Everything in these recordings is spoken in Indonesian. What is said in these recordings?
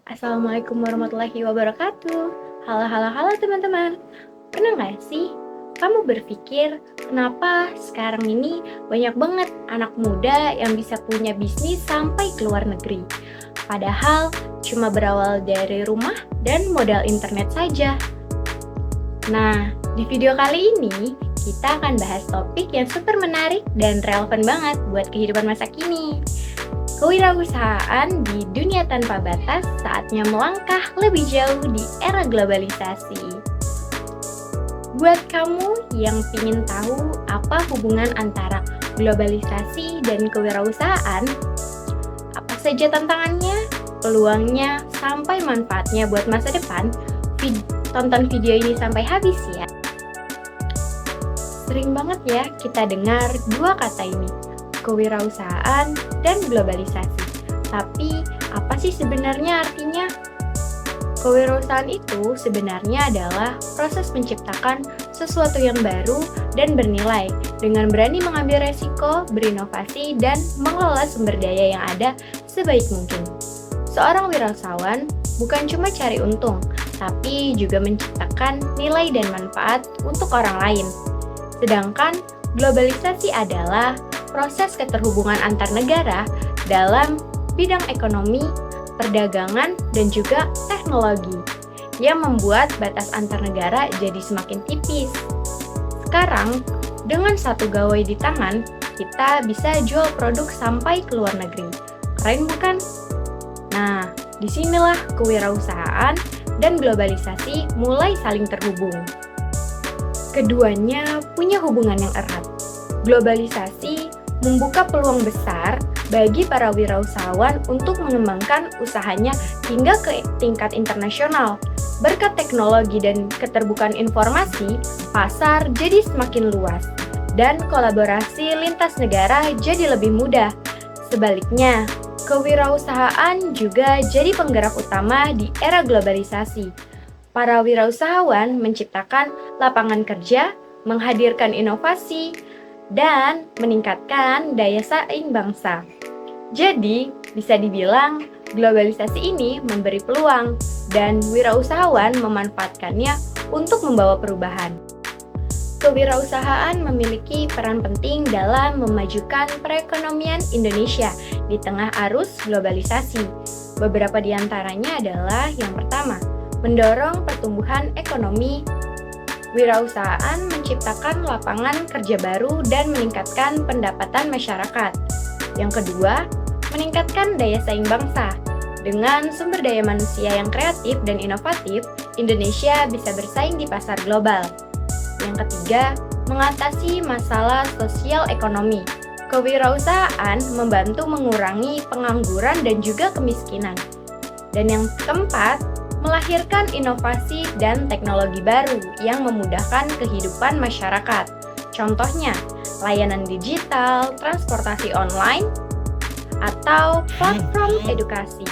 Assalamualaikum warahmatullahi wabarakatuh. Halo teman-teman. Pernah nggak sih kamu berpikir kenapa sekarang ini banyak banget anak muda yang bisa punya bisnis sampai ke luar negeri? Padahal cuma berawal dari rumah dan modal internet saja. Nah, di video kali ini kita akan bahas topik yang super menarik dan relevan banget buat kehidupan masa kini. Kewirausahaan di dunia tanpa batas saatnya melangkah lebih jauh di era globalisasi. Buat kamu yang ingin tahu apa hubungan antara globalisasi dan kewirausahaan, apa saja tantangannya, peluangnya, sampai manfaatnya buat masa depan, tonton video ini sampai habis ya. Sering banget ya kita dengar dua kata ini, kewirausahaan dan globalisasi. Tapi apa sih sebenarnya artinya? Kewirausahaan itu sebenarnya adalah proses menciptakan sesuatu yang baru dan bernilai dengan berani mengambil resiko, berinovasi, dan mengelola sumber daya yang ada sebaik mungkin. Seorang wirausahawan bukan cuma cari untung, tapi juga menciptakan nilai dan manfaat untuk orang lain. Sedangkan globalisasi adalah proses keterhubungan antar negara dalam bidang ekonomi, perdagangan, dan juga teknologi yang membuat batas antar negara jadi semakin tipis. Sekarang, dengan satu gawai di tangan, kita bisa jual produk sampai ke luar negeri. Keren bukan? Nah, disinilah kewirausahaan dan globalisasi mulai saling terhubung. Keduanya punya hubungan yang erat. Globalisasi membuka peluang besar bagi para wirausahawan untuk mengembangkan usahanya hingga ke tingkat internasional. Berkat teknologi dan keterbukaan informasi, pasar jadi semakin luas dan kolaborasi lintas negara jadi lebih mudah. Sebaliknya, kewirausahaan juga jadi penggerak utama di era globalisasi. Para wirausahawan menciptakan lapangan kerja, menghadirkan inovasi, dan meningkatkan daya saing bangsa. Jadi, bisa dibilang globalisasi ini memberi peluang dan wirausahawan memanfaatkannya untuk membawa perubahan. Kewirausahaan memiliki peran penting dalam memajukan perekonomian Indonesia di tengah arus globalisasi. Beberapa di antaranya adalah yang pertama, mendorong pertumbuhan ekonomi. Wirausahaan menciptakan lapangan kerja baru dan meningkatkan pendapatan masyarakat. Yang kedua, meningkatkan daya saing bangsa. Dengan sumber daya manusia yang kreatif dan inovatif, Indonesia bisa bersaing di pasar global. Yang ketiga, mengatasi masalah sosial ekonomi. Kewirausahaan membantu mengurangi pengangguran dan juga kemiskinan. Dan yang keempat, melahirkan inovasi dan teknologi baru yang memudahkan kehidupan masyarakat. Contohnya, layanan digital, transportasi online, atau platform edukasi.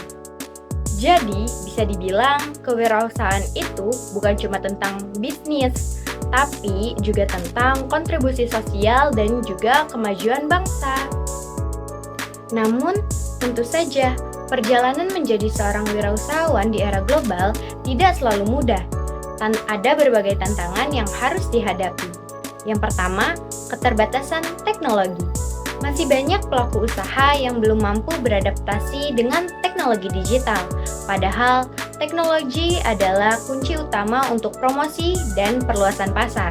Jadi, bisa dibilang kewirausahaan itu bukan cuma tentang bisnis, tapi juga tentang kontribusi sosial dan juga kemajuan bangsa. Namun, tentu saja, perjalanan menjadi seorang wirausahawan di era global tidak selalu mudah. Ada berbagai tantangan yang harus dihadapi. Yang pertama, keterbatasan teknologi. Masih banyak pelaku usaha yang belum mampu beradaptasi dengan teknologi digital. Padahal, teknologi adalah kunci utama untuk promosi dan perluasan pasar.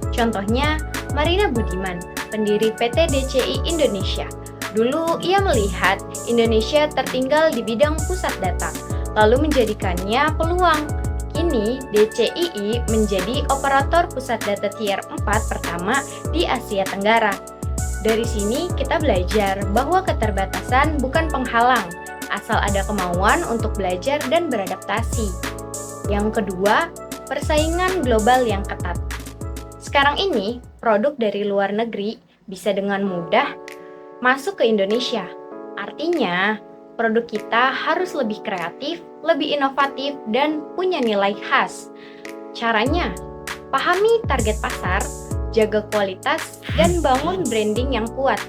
Contohnya, Marina Budiman, pendiri PT DCI Indonesia. Dulu ia melihat Indonesia tertinggal di bidang pusat data, lalu menjadikannya peluang. Kini DCII menjadi operator pusat data tier 4 pertama di Asia Tenggara. Dari sini kita belajar bahwa keterbatasan bukan penghalang, asal ada kemauan untuk belajar dan beradaptasi. Yang kedua, persaingan global yang ketat. Sekarang ini, produk dari luar negeri bisa dengan mudah masuk ke Indonesia. Artinya, produk kita harus lebih kreatif, lebih inovatif, dan punya nilai khas. Caranya, pahami target pasar, jaga kualitas, dan bangun branding yang kuat.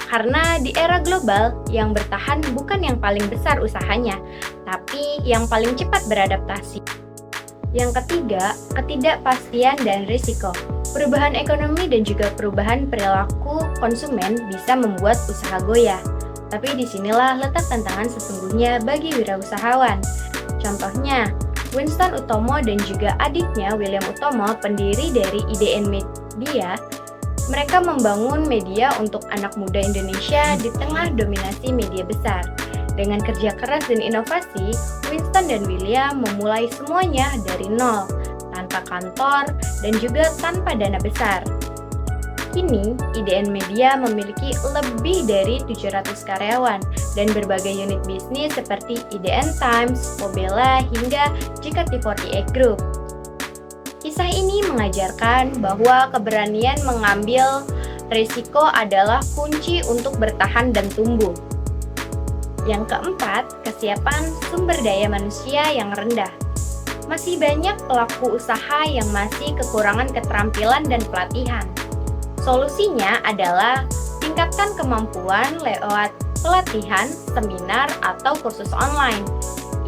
Karena di era global, yang bertahan bukan yang paling besar usahanya, tapi yang paling cepat beradaptasi. Yang ketiga, ketidakpastian dan risiko. Perubahan ekonomi dan juga perubahan perilaku konsumen bisa membuat usaha goyah. Tapi disinilah letak tantangan sesungguhnya bagi wirausahawan. Contohnya, Winston Utomo dan juga adiknya William Utomo, pendiri dari IDN Media, mereka membangun media untuk anak muda Indonesia di tengah dominasi media besar. Dengan kerja keras dan inovasi, Winston dan William memulai semuanya dari nol, tanpa kantor dan juga tanpa dana besar. Kini, IDN Media memiliki lebih dari 700 karyawan dan berbagai unit bisnis seperti IDN Times, Mobela, hingga JKT48 Group. Kisah ini mengajarkan bahwa keberanian mengambil risiko adalah kunci untuk bertahan dan tumbuh. Yang keempat, kesiapan sumber daya manusia yang rendah. Masih banyak pelaku usaha yang masih kekurangan keterampilan dan pelatihan. Solusinya adalah tingkatkan kemampuan lewat pelatihan, seminar, atau kursus online.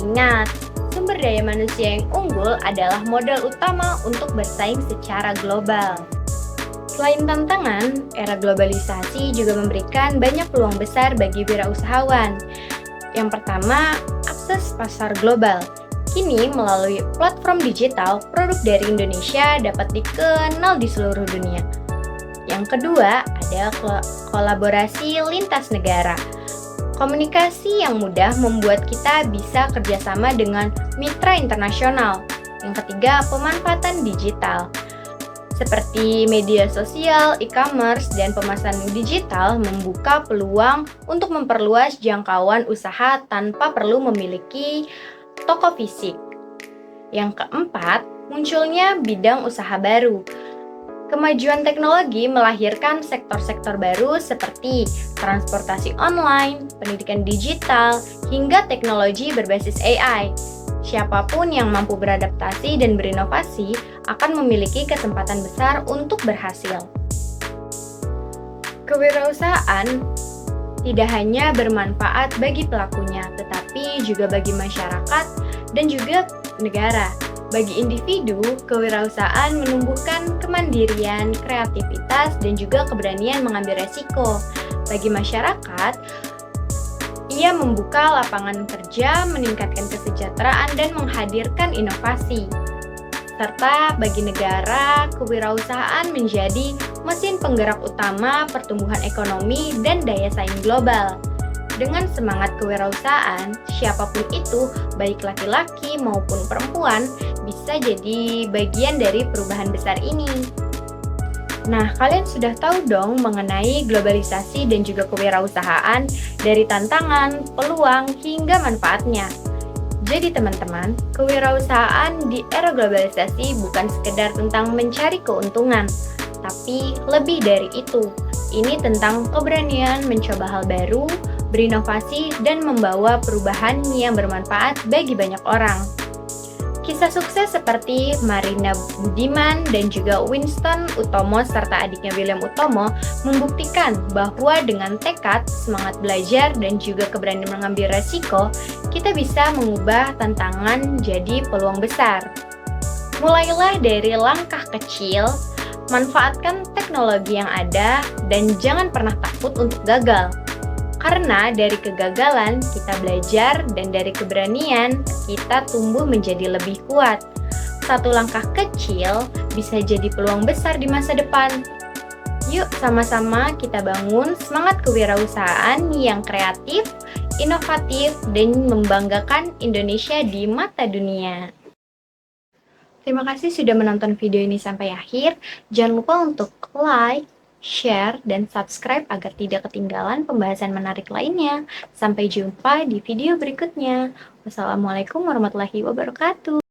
Ingat, sumber daya manusia yang unggul adalah modal utama untuk bersaing secara global. Selain tantangan, era globalisasi juga memberikan banyak peluang besar bagi wirausahawan. Yang pertama, akses pasar global. Kini, melalui platform digital, produk dari Indonesia dapat dikenal di seluruh dunia. Yang kedua, ada kolaborasi lintas negara. Komunikasi yang mudah membuat kita bisa kerjasama dengan mitra internasional. Yang ketiga, pemanfaatan digital. Seperti media sosial, e-commerce, dan pemasaran digital membuka peluang untuk memperluas jangkauan usaha tanpa perlu memiliki toko fisik. Yang keempat, munculnya bidang usaha baru. Kemajuan teknologi melahirkan sektor-sektor baru seperti transportasi online, pendidikan digital, hingga teknologi berbasis AI. Siapapun yang mampu beradaptasi dan berinovasi akan memiliki kesempatan besar untuk berhasil. Kewirausahaan tidak hanya bermanfaat bagi pelakunya, tetapi juga bagi masyarakat dan juga negara. Bagi individu, kewirausahaan menumbuhkan kemandirian, kreativitas, dan juga keberanian mengambil resiko. Bagi masyarakat, ia membuka lapangan kerja, meningkatkan kesejahteraan, dan menghadirkan inovasi. Serta bagi negara, kewirausahaan menjadi mesin penggerak utama pertumbuhan ekonomi dan daya saing global. Dengan semangat kewirausahaan, siapapun itu, baik laki-laki maupun perempuan, bisa jadi bagian dari perubahan besar ini. Nah, kalian sudah tahu dong mengenai globalisasi dan juga kewirausahaan, dari tantangan, peluang, hingga manfaatnya. Jadi teman-teman, kewirausahaan di era globalisasi bukan sekedar tentang mencari keuntungan, tapi lebih dari itu. Ini tentang keberanian mencoba hal baru, berinovasi, dan membawa perubahan yang bermanfaat bagi banyak orang. Kisah sukses seperti Marina Budiman dan juga Winston Utomo serta adiknya William Utomo membuktikan bahwa dengan tekad, semangat belajar, dan juga keberanian mengambil resiko, kita bisa mengubah tantangan jadi peluang besar. Mulailah dari langkah kecil, manfaatkan teknologi yang ada, dan jangan pernah takut untuk gagal. Karena dari kegagalan kita belajar dan dari keberanian kita tumbuh menjadi lebih kuat. Satu langkah kecil bisa jadi peluang besar di masa depan. Yuk sama-sama kita bangun semangat kewirausahaan yang kreatif, inovatif, dan membanggakan Indonesia di mata dunia. Terima kasih sudah menonton video ini sampai akhir. Jangan lupa untuk like, share, dan subscribe agar tidak ketinggalan pembahasan menarik lainnya. Sampai jumpa di video berikutnya. Wassalamualaikum warahmatullahi wabarakatuh.